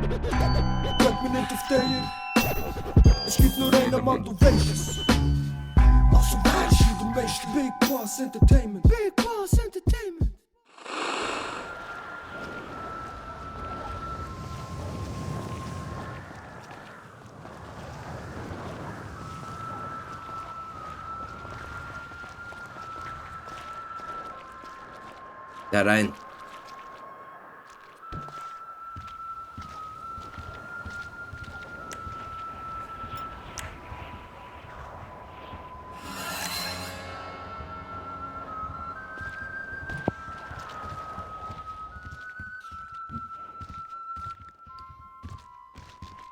Bleib mir nicht auf der. Es gibt nur einen Mann, du weißt es. Also weißt du, du weißt Big Bas Entertainment. Big Bas Entertainment. Da rein.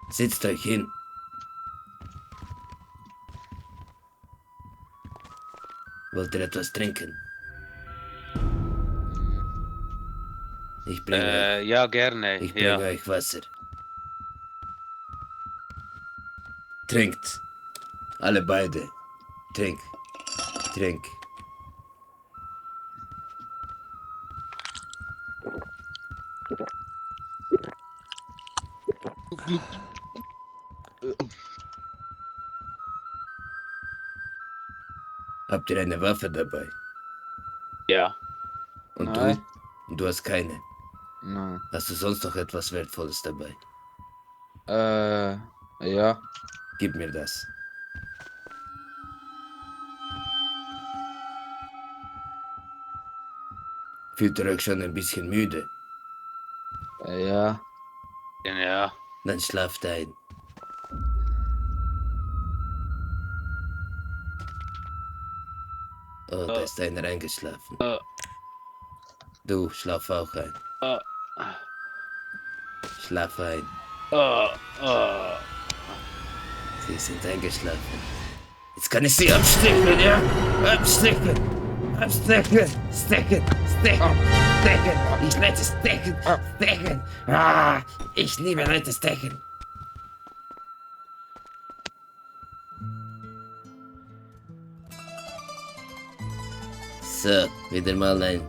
Setzt euch hin. Wollt ihr etwas trinken? Ich bringe Ja, gerne. Ich bringe euch Wasser. Trinkt. Alle beide. Trink. Trink. Habt ihr eine Waffe dabei? Ja. Und Nein. du? Und du hast keine. Nein. Hast du sonst noch etwas Wertvolles dabei? Ja. Gib mir das. Fühlt ihr euch schon ein bisschen müde? Ja. Ja. Dann schlaft ein. Oh, da ist einer eingeschlafen. Du, schlaf auch ein. Schlaf ein. Sie sind eingeschlafen. Jetzt kann ich sie abstecken, ja? Abstecken! Abstecken! Stecken! Stecken! Stecken! Ich leite stecken! Stecken! Ah, ich liebe Leute stecken! So, wieder mal ein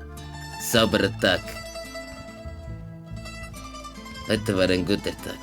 sauberer Tag. Heute war ein guter Tag.